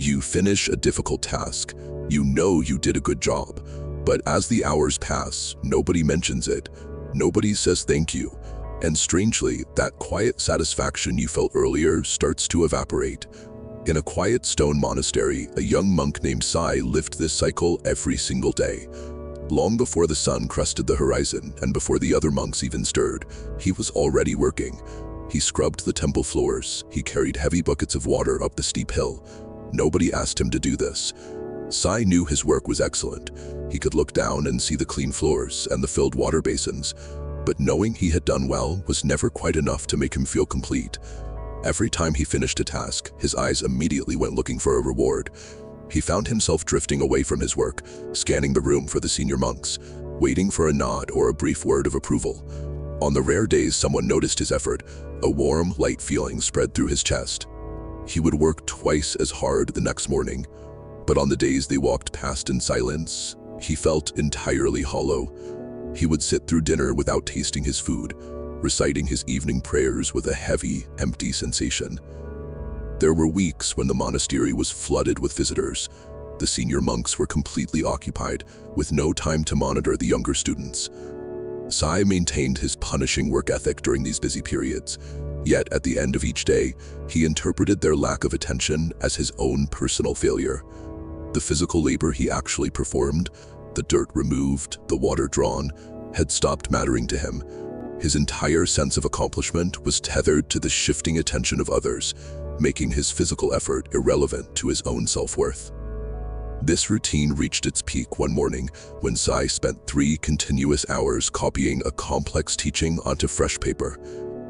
You finish a difficult task. You know you did a good job. But as the hours pass, nobody mentions it. Nobody says thank you. And strangely, that quiet satisfaction you felt earlier starts to evaporate. In a quiet stone monastery, a young monk named Sai lived this cycle every single day. Long before the sun crested the horizon and before the other monks even stirred, he was already working. He scrubbed the temple floors. He carried heavy buckets of water up the steep hill. Nobody asked him to do this. Sai knew his work was excellent. He could look down and see the clean floors and the filled water basins. But knowing he had done well was never quite enough to make him feel complete. Every time he finished a task, his eyes immediately went looking for a reward. He found himself drifting away from his work, scanning the room for the senior monks, waiting for a nod or a brief word of approval. On the rare days someone noticed his effort, a warm, light feeling spread through his chest. He would work twice as hard the next morning, but on the days they walked past in silence, he felt entirely hollow. He would sit through dinner without tasting his food, reciting his evening prayers with a heavy, empty sensation. There were weeks when the monastery was flooded with visitors. The senior monks were completely occupied, with no time to monitor the younger students. Sai maintained his punishing work ethic during these busy periods. Yet at the end of each day, he interpreted their lack of attention as his own personal failure. The physical labor he actually performed, the dirt removed, the water drawn, had stopped mattering to him. His entire sense of accomplishment was tethered to the shifting attention of others, making his physical effort irrelevant to his own self-worth. This routine reached its peak one morning when Sai spent 3 continuous hours copying a complex teaching onto fresh paper.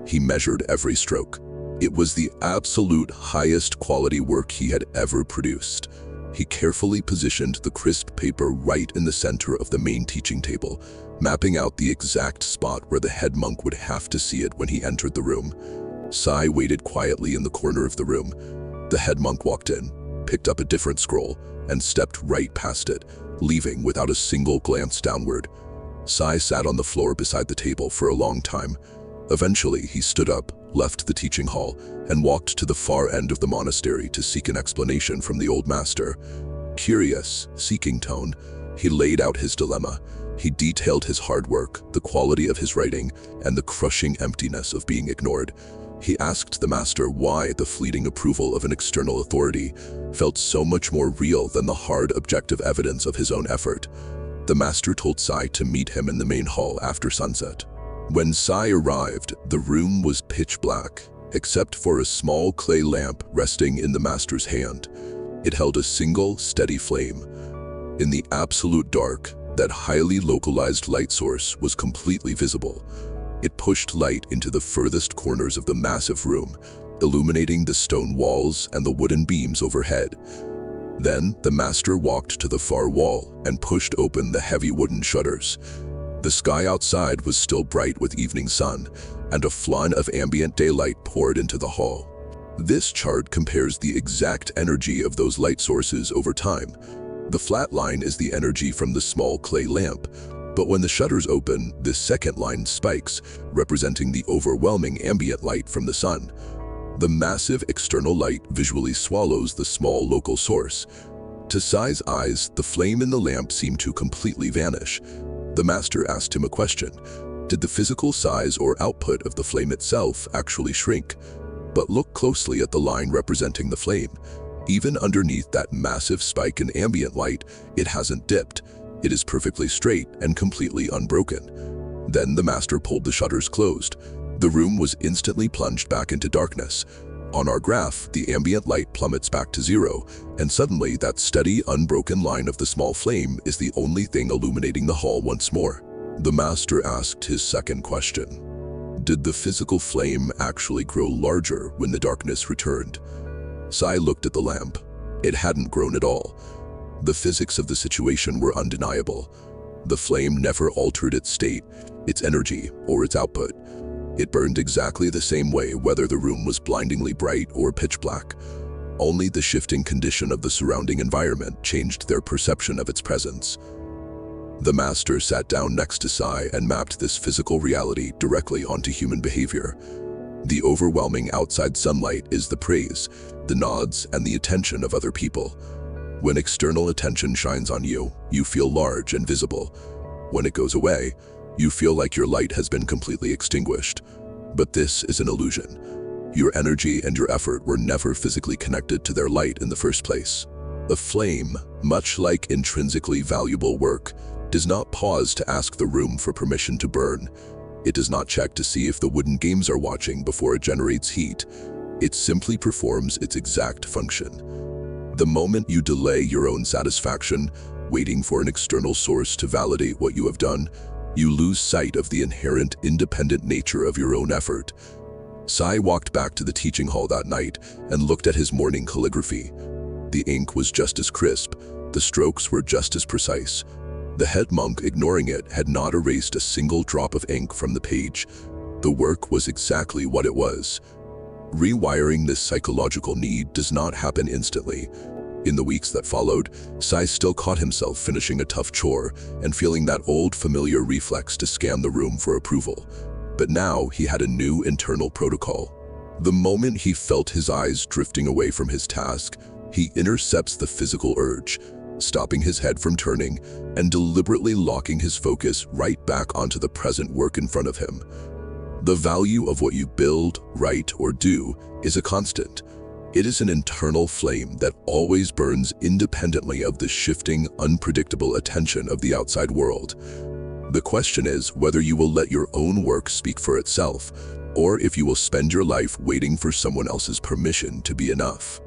He measured every stroke. It was the absolute highest quality work he had ever produced. He carefully positioned the crisp paper right in the center of the main teaching table, mapping out the exact spot where the head monk would have to see it when he entered the room. Sai waited quietly in the corner of the room. The head monk walked in, picked up a different scroll, and stepped right past it, leaving without a single glance downward. Sai sat on the floor beside the table for a long time. Eventually, he stood up, left the teaching hall, and walked to the far end of the monastery to seek an explanation from the old master. Curious, seeking tone, he laid out his dilemma. He detailed his hard work, the quality of his writing, and the crushing emptiness of being ignored. He asked the master why the fleeting approval of an external authority felt so much more real than the hard objective evidence of his own effort. The master told Sai to meet him in the main hall after sunset. When Sai arrived, the room was pitch black, except for a small clay lamp resting in the master's hand. It held a single, steady flame. In the absolute dark, that highly localized light source was completely visible. It pushed light into the furthest corners of the massive room, illuminating the stone walls and the wooden beams overhead. Then, the master walked to the far wall and pushed open the heavy wooden shutters. The sky outside was still bright with evening sun, and a flood of ambient daylight poured into the hall. This chart compares the exact energy of those light sources over time. The flat line is the energy from the small clay lamp, but when the shutters open, this second line spikes, representing the overwhelming ambient light from the sun. The massive external light visually swallows the small local source. To Sai's eyes, the flame in the lamp seemed to completely vanish. The master asked him a question. Did the physical size or output of the flame itself actually shrink? But look closely at the line representing the flame. Even underneath that massive spike in ambient light, it hasn't dipped. It is perfectly straight and completely unbroken. Then the master pulled the shutters closed. The room was instantly plunged back into darkness. On our graph, the ambient light plummets back to 0, and suddenly that steady, unbroken line of the small flame is the only thing illuminating the hall once more. The master asked his second question. Did the physical flame actually grow larger when the darkness returned? Sai looked at the lamp. It hadn't grown at all. The physics of the situation were undeniable. The flame never altered its state, its energy, or its output. It burned exactly the same way whether the room was blindingly bright or pitch black. Only the shifting condition of the surrounding environment changed their perception of its presence. The master sat down next to Sai and mapped this physical reality directly onto human behavior. The overwhelming outside sunlight is the praise, the nods, and the attention of other people. When external attention shines on you, you feel large and visible. When it goes away, you feel like your light has been completely extinguished. But this is an illusion. Your energy and your effort were never physically connected to their light in the first place. A flame, much like intrinsically valuable work, does not pause to ask the room for permission to burn. It does not check to see if the wooden games are watching before it generates heat. It simply performs its exact function. The moment you delay your own satisfaction, waiting for an external source to validate what you have done, you lose sight of the inherent independent nature of your own effort. Sai walked back to the teaching hall that night and looked at his morning calligraphy. The ink was just as crisp, the strokes were just as precise. The head monk, ignoring it, had not erased a single drop of ink from the page. The work was exactly what it was. Rewiring this psychological need does not happen instantly. In the weeks that followed, Sai still caught himself finishing a tough chore and feeling that old familiar reflex to scan the room for approval. But now he had a new internal protocol. The moment he felt his eyes drifting away from his task, he intercepts the physical urge, stopping his head from turning and deliberately locking his focus right back onto the present work in front of him. The value of what you build, write, or do is a constant. It is an internal flame that always burns independently of the shifting, unpredictable attention of the outside world. The question is whether you will let your own work speak for itself, or if you will spend your life waiting for someone else's permission to be enough.